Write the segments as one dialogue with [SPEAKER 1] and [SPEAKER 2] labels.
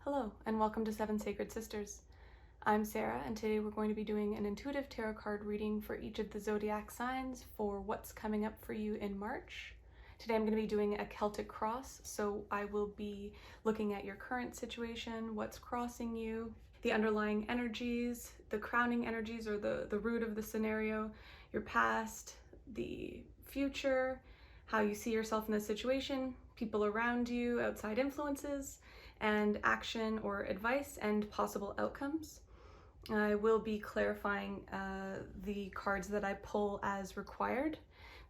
[SPEAKER 1] Hello, and welcome to Seven Sacred Sisters. I'm Sarah, and today we're going to be doing an intuitive tarot card reading for each of the zodiac signs for what's coming up for you in March. Today I'm going to be doing a Celtic cross, so I will be looking at your current situation, what's crossing you, the underlying energies, the crowning energies or the root of the scenario, your past, the future, how you see yourself in this situation, people around you, outside influences, and action or advice and possible outcomes. I will be clarifying the cards that I pull as required.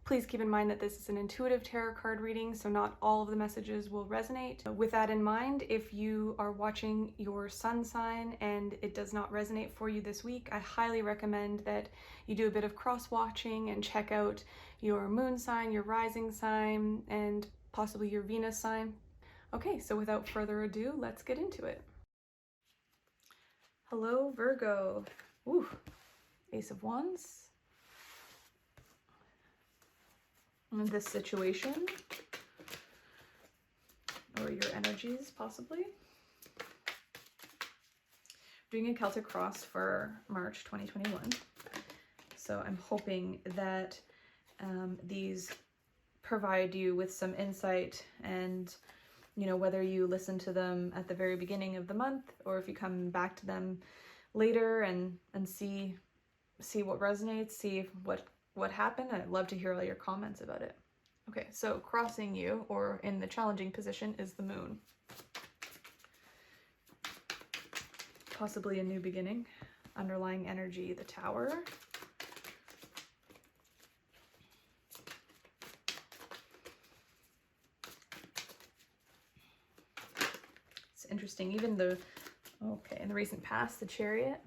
[SPEAKER 1] Please keep in mind that this is an intuitive tarot card reading, so not all of the messages will resonate. With that in mind, if you are watching your sun sign and it does not resonate for you this week, I highly recommend that you do a bit of cross-watching and check out your moon sign, your rising sign, and possibly your Venus sign. Okay, so without further ado, let's get into it. Hello, Virgo. Ooh, Ace of Wands. And this situation, or your energies, possibly. Doing a Celtic cross for March 2021. So I'm hoping that these provide you with some insight, and whether you listen to them at the very beginning of the month or if you come back to them later and see what resonates, see what happened. I'd love to hear all your comments about it. Okay, so crossing you, or in the challenging position, is the moon. Possibly a new beginning. Underlying energy, the Tower. It's interesting, even in the recent past, the Chariot.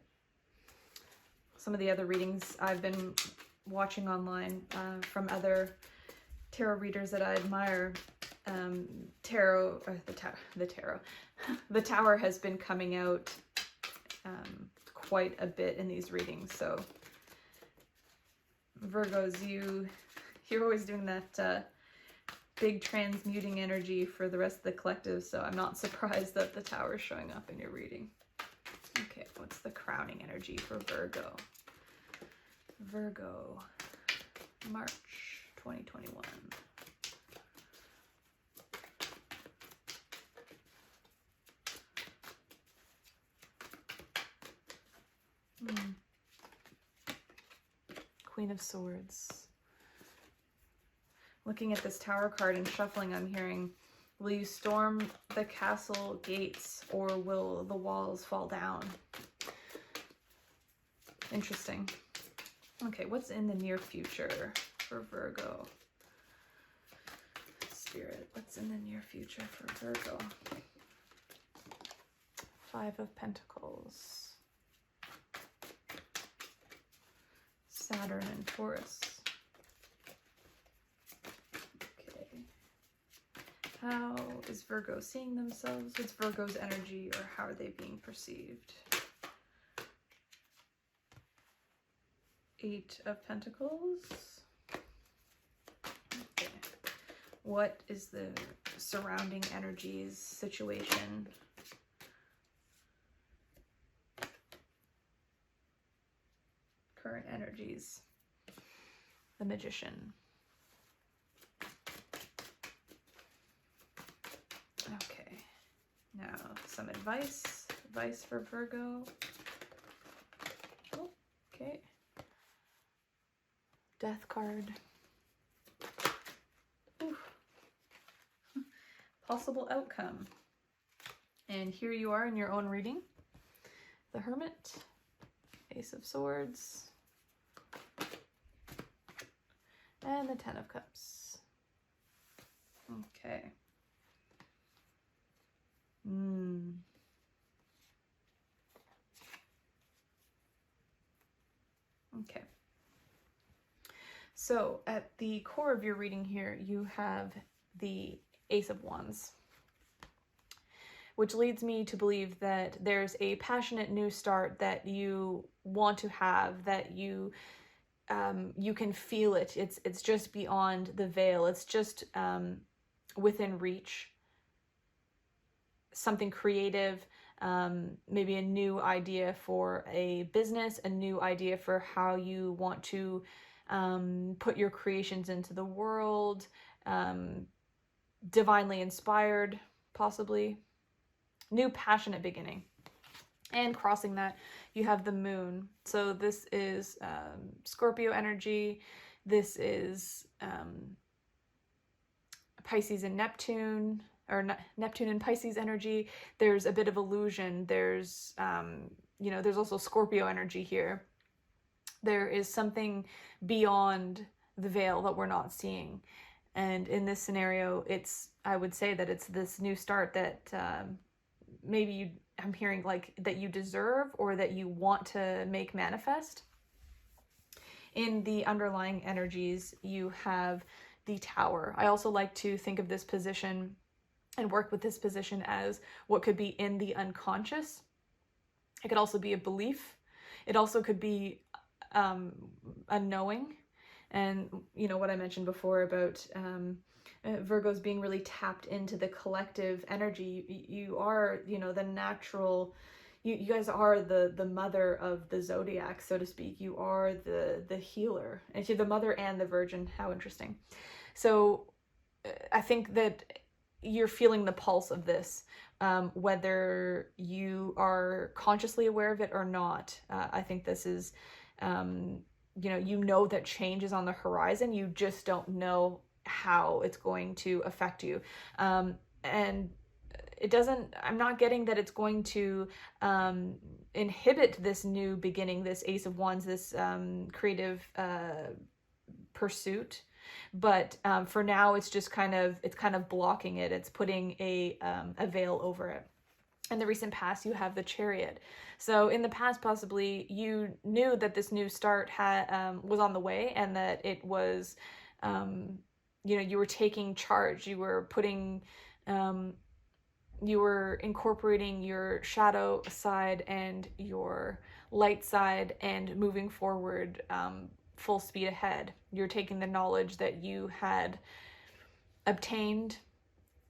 [SPEAKER 1] Some of the other readings I've been watching online from other tarot readers that I admire, the Tower has been coming out quite a bit in these readings. So Virgos, you're always doing that big transmuting energy for the rest of the collective, so I'm not surprised that the Tower is showing up in your reading. Okay, what's the crowning energy for Virgo? Virgo, March 2021. Queen of Swords. Looking at this Tower card and shuffling, I'm hearing, will you storm the castle gates or will the walls fall down? Interesting. Okay, what's in the near future for Virgo? Spirit, what's in the near future for Virgo? Five of Pentacles. Saturn and Taurus. Okay. How is Virgo seeing themselves? What's Virgo's energy, or how are they being perceived? Eight of Pentacles. Okay. What is the surrounding energies situation? Current energies. The Magician. Okay. Now some advice. Advice for Virgo. Oh, okay. Death card. Oof. Possible outcome. And here you are in your own reading. The Hermit. Ace of Swords. And the Ten of Cups. Okay. Okay. So at the core of your reading here, you have the Ace of Wands, which leads me to believe that there's a passionate new start that you want to have, that you can feel it. It's just beyond the veil. It's just within reach. something creative, maybe a new idea for a business, a new idea for how you want to put your creations into the world, divinely inspired, possibly. New passionate beginning. And crossing that, you have the moon. So this is Scorpio energy. This is Pisces and Neptune, or Neptune and Pisces energy. There's a bit of illusion. There's, there's also Scorpio energy here. There is something beyond the veil that we're not seeing. And in this scenario, I would say that it's this new start that maybe I'm hearing like that you deserve or that you want to make manifest. In the underlying energies, you have the Tower. I also like to think of this position and work with this position as what could be in the unconscious. It could also be a belief. It also could be a knowing. And what I mentioned before about Virgos being really tapped into the collective energy. You are, the natural, you guys are the mother of the zodiac, so to speak. You are the healer, and you're the mother and the virgin. How interesting. So I think that you're feeling the pulse of this, whether you are consciously aware of it or not. I think this is, that change is on the horizon. You just don't know how it's going to affect you. And I'm not getting that it's going to inhibit this new beginning, this Ace of Wands, this creative pursuit. But for now, it's just kind of blocking it. It's putting a veil over it. In the recent past, you have the Chariot. So in the past, possibly, you knew that this new start was on the way, and that it was, you were taking charge. You were you were incorporating your shadow side and your light side and moving forward full speed ahead. You're taking the knowledge that you had obtained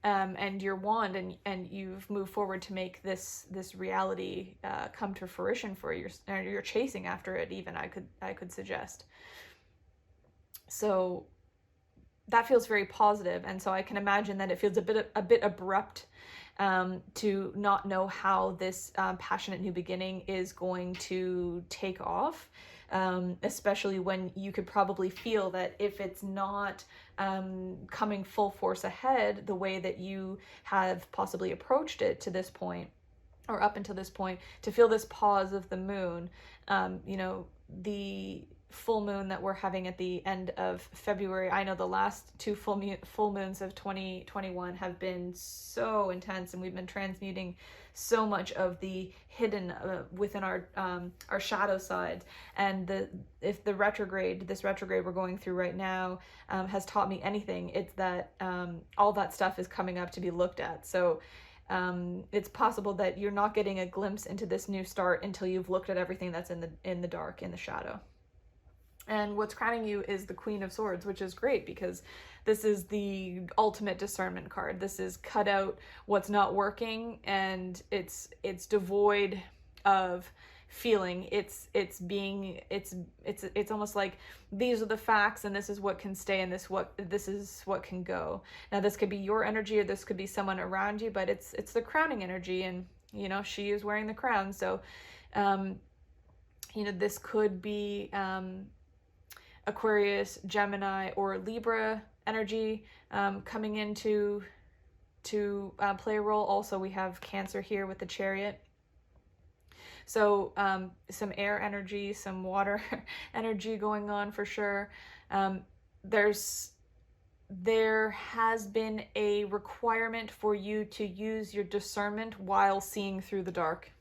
[SPEAKER 1] and your wand, and you've moved forward to make this reality come to fruition for you. You're chasing after it, even, I could suggest. So that feels very positive, and so I can imagine that it feels a bit abrupt to not know how this passionate new beginning is going to take off, especially when you could probably feel that if it's not coming full force ahead the way that you have possibly approached it to this point, or up until this point, to feel this pause of the moon, the full moon that we're having at the end of February. I know the last two full moons of 2021 have been so intense, and we've been transmuting so much of the hidden within our shadow side. And if this retrograde we're going through right now has taught me anything, it's that all that stuff is coming up to be looked at. So it's possible that you're not getting a glimpse into this new start until you've looked at everything that's in the dark, in the shadow. And what's crowning you is the Queen of Swords, which is great because this is the ultimate discernment card. This is cut out what's not working, and it's devoid of feeling. It's almost like these are the facts, and this is what can stay, and this is what can go. Now this could be your energy, or this could be someone around you, but it's the crowning energy, and she is wearing the crown. So this could be Aquarius, Gemini, or Libra energy coming into play a role. Also, we have Cancer here with the Chariot. So some air energy, some water energy going on for sure. There has been a requirement for you to use your discernment while seeing through the dark.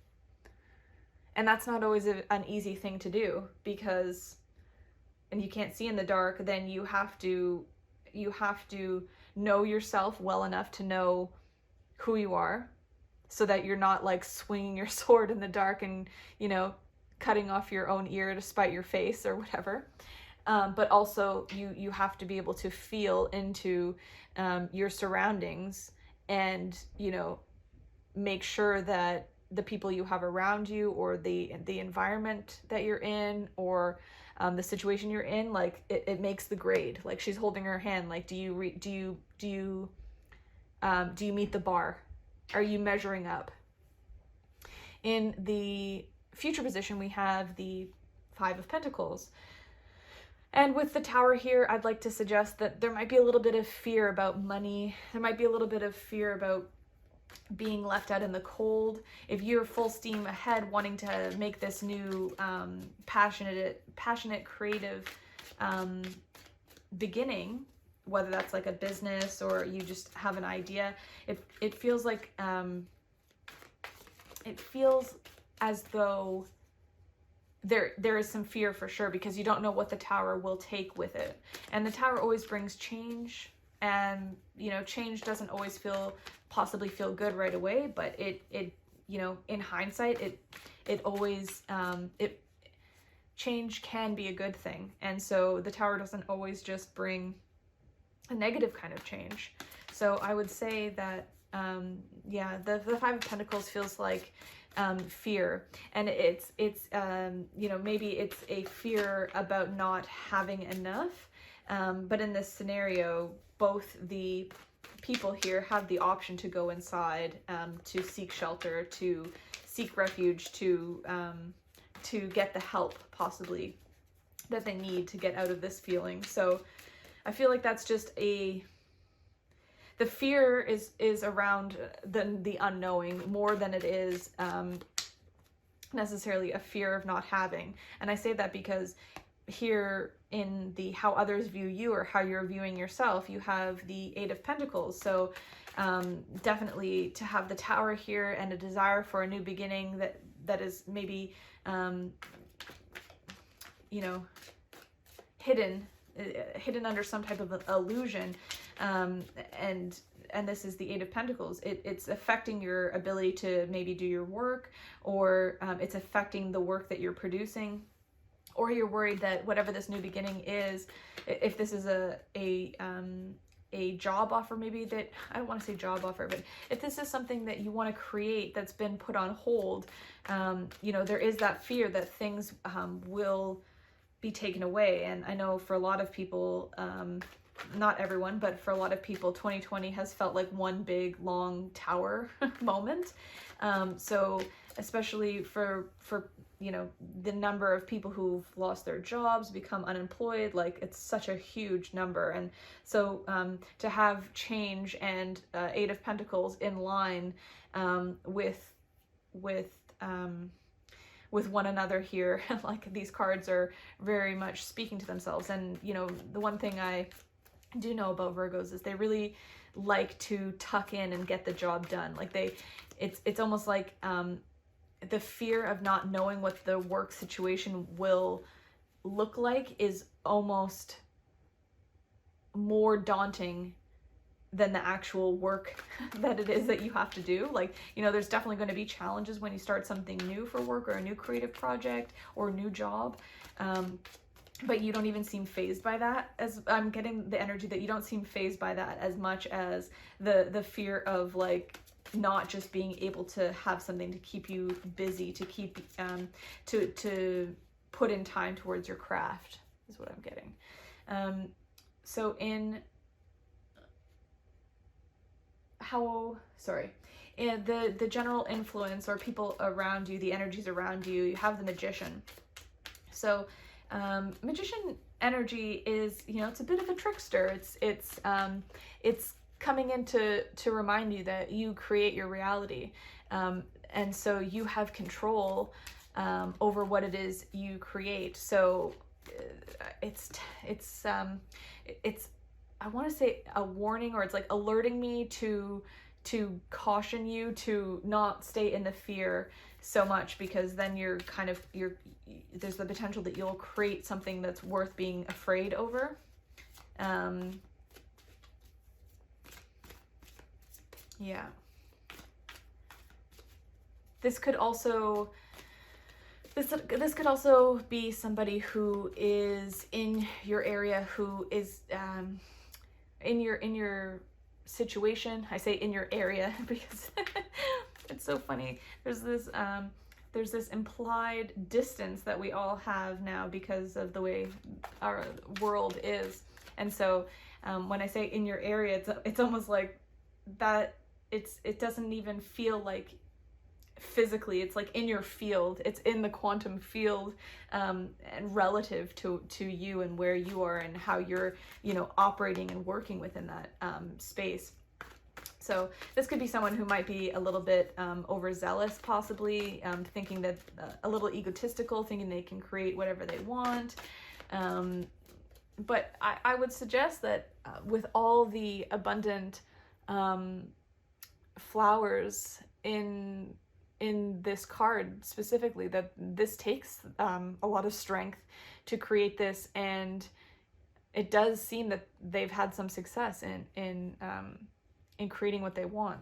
[SPEAKER 1] And that's not always an easy thing to do, because and you can't see in the dark, then you have to know yourself well enough to know who you are, so that you're not like swinging your sword in the dark and cutting off your own ear to spite your face or whatever. But also you have to be able to feel into your surroundings and make sure that the people you have around you, or the environment that you're in, or the situation you're in, like it makes the grade. Like she's holding her hand, like do you meet the bar? Are you measuring up? In the future position, we have the Five of Pentacles. And with the Tower here, I'd like to suggest that there might be a little bit of fear about money. There might be a little bit of fear about being left out in the cold. If you're full steam ahead wanting to make this new passionate, creative beginning, whether that's like a business or you just have an idea, it feels like it feels as though there is some fear for sure, because you don't know what the Tower will take with it. And the Tower always brings change, and you know, change doesn't always possibly feel good right away, but it you know, in hindsight, it always change can be a good thing. And so the Tower doesn't always just bring a negative kind of change. So I would say that yeah, the Five of Pentacles feels like fear, and it's you know, maybe it's a fear about not having enough, but in this scenario, both the people here have the option to go inside, to seek shelter, to seek refuge, to get the help possibly that they need to get out of this feeling. So I feel like that's just the fear is around the unknowing more than it is necessarily a fear of not having. And I say that because here in the how others view you, or how you're viewing yourself, you have the Eight of Pentacles. So definitely to have the Tower here and a desire for a new beginning that is maybe you know, hidden under some type of illusion, and this is the Eight of Pentacles. It's affecting your ability to maybe do your work, or it's affecting the work that you're producing, or you're worried that whatever this new beginning is, if this is a job offer, maybe that, I don't want to say job offer, but if this is something that you want to create that's been put on hold, you know, there is that fear that things will be taken away. And I know for a lot of people, not everyone, but for a lot of people, 2020 has felt like one big long tower moment. So especially for you know, the number of people who've lost their jobs, become unemployed, like it's such a huge number. And so to have change and Eight of Pentacles in line with one another here, like these cards are very much speaking to themselves. And you know, the one thing I do know about Virgos is they really like to tuck in and get the job done. Like it's almost like the fear of not knowing what the work situation will look like is almost more daunting than the actual work that it is that you have to do. Like, you know, there's definitely going to be challenges when you start something new for work, or a new creative project, or a new job. But you don't even seem fazed by that. As I'm getting the energy that you don't seem fazed by that as much as the fear of like not just being able to have something to keep you busy, to keep to put in time towards your craft is what I'm getting. So in in the general influence, or people around you, the energies around you, you have the Magician. So Magician energy is, you know, it's a bit of a trickster. It's coming in to remind you that you create your reality, and so you have control over what it is you create. So it's I want to say a warning, or it's like alerting me to caution you to not stay in the fear so much, because then you're there's the potential that you'll create something that's worth being afraid over. Yeah. This could also be somebody who is in your area, who is in your situation. I say in your area because it's so funny. There's this implied distance that we all have now because of the way our world is. And so when I say in your area, it's almost like that. It doesn't even feel like physically, it's like in your field, it's in the quantum field, and relative to you and where you are and how you're, you know, operating and working within that space. So this could be someone who might be a little bit overzealous, possibly thinking that a little egotistical, thinking they can create whatever they want. But I would suggest that with all the abundant flowers in this card specifically, that this takes a lot of strength to create this, and it does seem that they've had some success in creating what they want.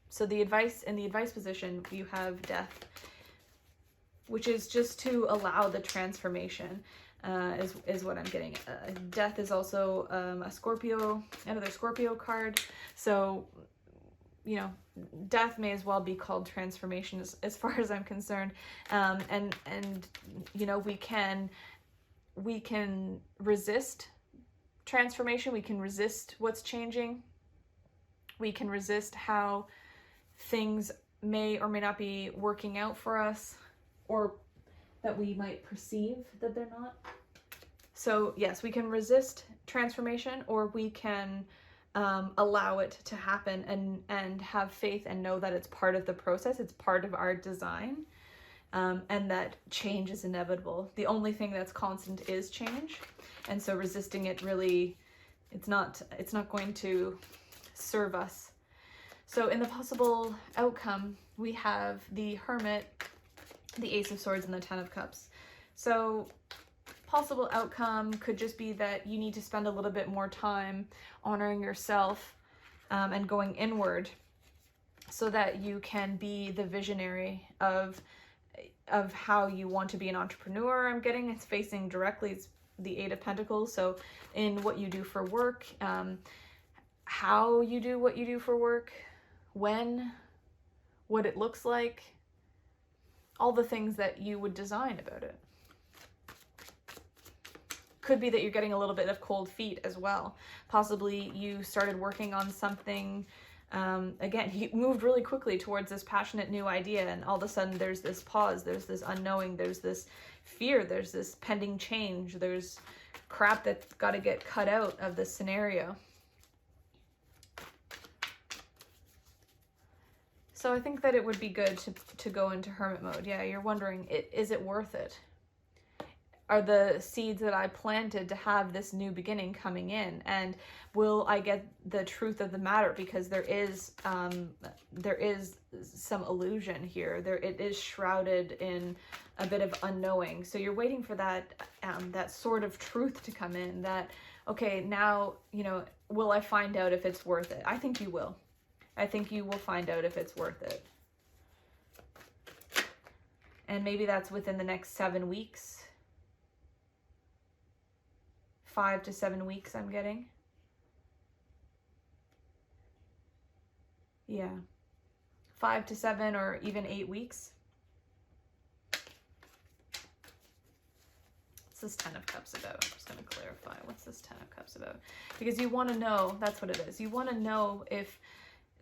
[SPEAKER 1] So in the advice position, you have death, which is just to allow the transformation, is what I'm getting. Death is also another Scorpio card. So, you know, death may as well be called transformation as far as I'm concerned. And you know, we can resist transformation. We can resist what's changing. We can resist how things may or may not be working out for us, or that we might perceive that they're not. So yes, we can resist transformation, or we can allow it to happen and have faith and know that it's part of the process, it's part of our design, and that change is inevitable. The only thing that's constant is change, and so resisting it really, it's not going to serve us. So in the possible outcome, we have the Hermit, the Ace of Swords, and the Ten of Cups. So possible outcome could just be that you need to spend a little bit more time honoring yourself and going inward, so that you can be the visionary of how you want to be an entrepreneur. I'm getting it's facing directly, it's the Eight of Pentacles. So in what you do for work, how you do what you do for work, when, what it looks like, all the things that you would design about it. Could be that you're getting a little bit of cold feet as well. Possibly you started working on something, again, you moved really quickly towards this passionate new idea, and all of a sudden there's this pause, there's this unknowing, there's this fear, there's this pending change, there's crap that's got to get cut out of this scenario. So I think that it would be good to go into hermit mode. Yeah, you're wondering, is it worth it? Are the seeds that I planted to have this new beginning coming in? And will I get the truth of the matter? Because there is some illusion here. It is shrouded in a bit of unknowing. So you're waiting for that sort of truth to come in, that, okay, now, you know, will I find out if it's worth it? I think you will. I think you will find out if it's worth it. And maybe that's within the next 7 weeks. 5 to 7 weeks, I'm getting. Yeah. 5 to 7 or even 8 weeks. What's this Ten of Cups about? I'm just going to clarify. What's this Ten of Cups about? Because you want to know, that's what it is. You want to know if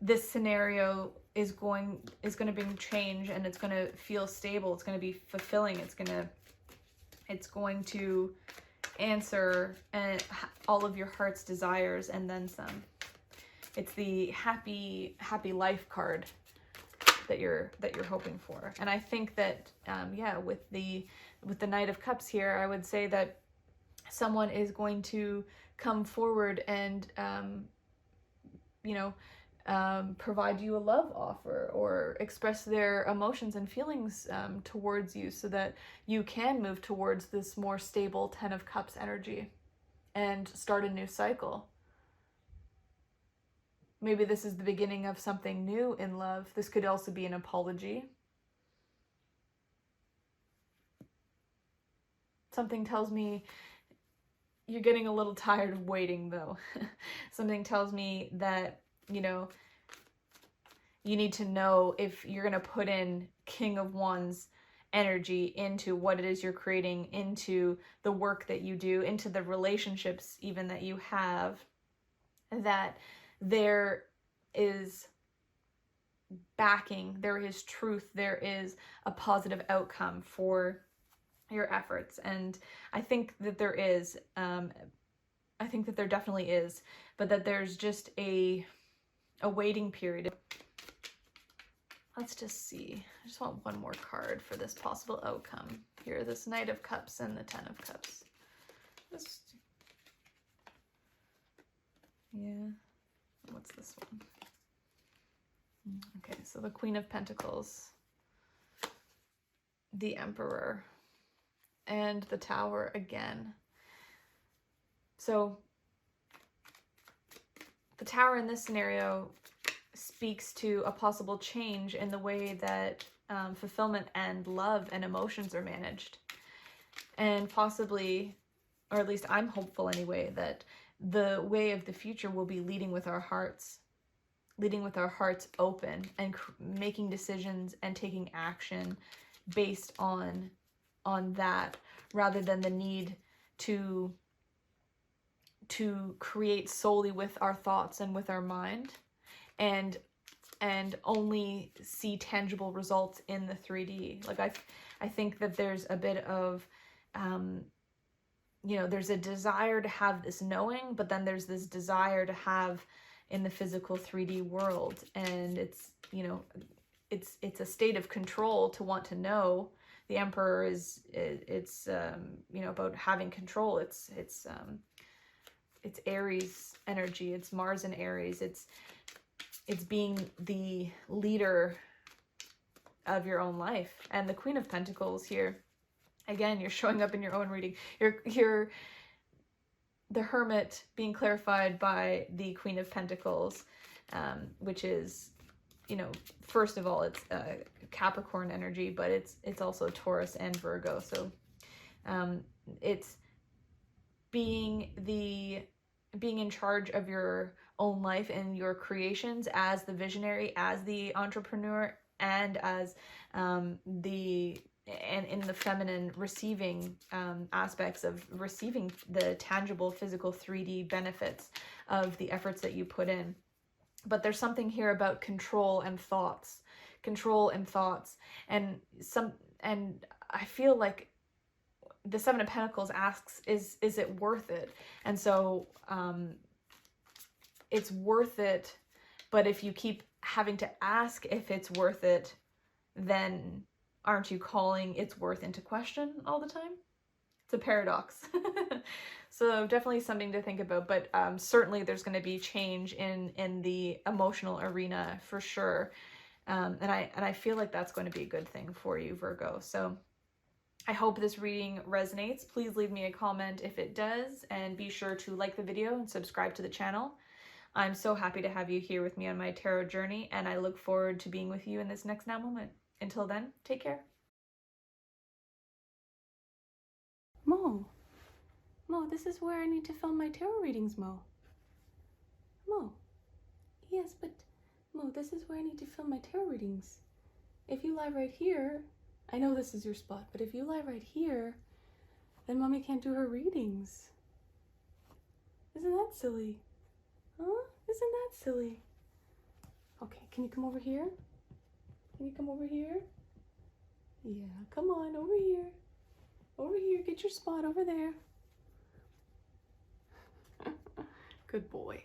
[SPEAKER 1] this scenario is going to bring change, and it's going to feel stable, it's going to be fulfilling, it's going to answer all of your heart's desires and then some. It's the happy life card that you're hoping for. And I think that yeah, with the Knight of Cups here, I would say that someone is going to come forward and you know, provide you a love offer or express their emotions and feelings towards you, so that you can move towards this more stable Ten of Cups energy and start a new cycle. Maybe this is the beginning of something new in love. This could also be an apology. Something tells me you're getting a little tired of waiting, though. Something tells me that, you know, you need to know if you're going to put in King of Wands energy into what it is you're creating, into the work that you do, into the relationships even that you have, that there is backing, there is truth, there is a positive outcome for your efforts. And I think that there is, I think that there definitely is, but that there's just a waiting period. Let's just see. I just want one more card for this possible outcome. Here, this Knight of Cups and the Ten of Cups. Yeah. What's this one? Okay, so the Queen of Pentacles, the Emperor, and the Tower again. So the Tower in this scenario speaks to a possible change in the way that fulfillment and love and emotions are managed. And possibly, or at least I'm hopeful anyway, that the way of the future will be leading with our hearts open and making decisions and taking action based on that, rather than the need to create solely with our thoughts and with our mind, and only see tangible results in the 3D. Like I think that there's a bit of you know, there's a desire to have this knowing, but then there's this desire to have in the physical 3D world, and it's, you know, it's a state of control to want to know. The Emperor is you know, about having control. It's Aries energy. It's Mars and Aries. It's being the leader of your own life. And the Queen of Pentacles here, again, you're showing up in your own reading. You're the Hermit being clarified by the Queen of Pentacles, which is, you know, first of all, it's Capricorn energy, but it's also Taurus and Virgo. So it's being in charge of your own life and your creations as the visionary, as the entrepreneur, and as and in the feminine receiving aspects of receiving the tangible physical 3D benefits of the efforts that you put in. But there's something here about control and thoughts, and I feel like the Seven of Pentacles asks, is it worth it? And so it's worth it, but if you keep having to ask if it's worth it, then aren't you calling its worth into question all the time? It's a paradox. So definitely something to think about, but certainly there's going to be change in the emotional arena for sure. And I feel like that's going to be a good thing for you, Virgo. So I hope this reading resonates. Please leave me a comment if it does, and be sure to like the video and subscribe to the channel. I'm so happy to have you here with me on my tarot journey, and I look forward to being with you in this next now moment. Until then, take care. Mo, this is where I need to film my tarot readings, Mo. Mo, yes, but Mo, this is where I need to film my tarot readings. If you lie right here, I know this is your spot, but if you lie right here, then Mommy can't do her readings. Isn't that silly? Huh? Isn't that silly? Okay, can you come over here? Can you come over here? Yeah, come on, over here. Over here, get your spot over there. Good boy.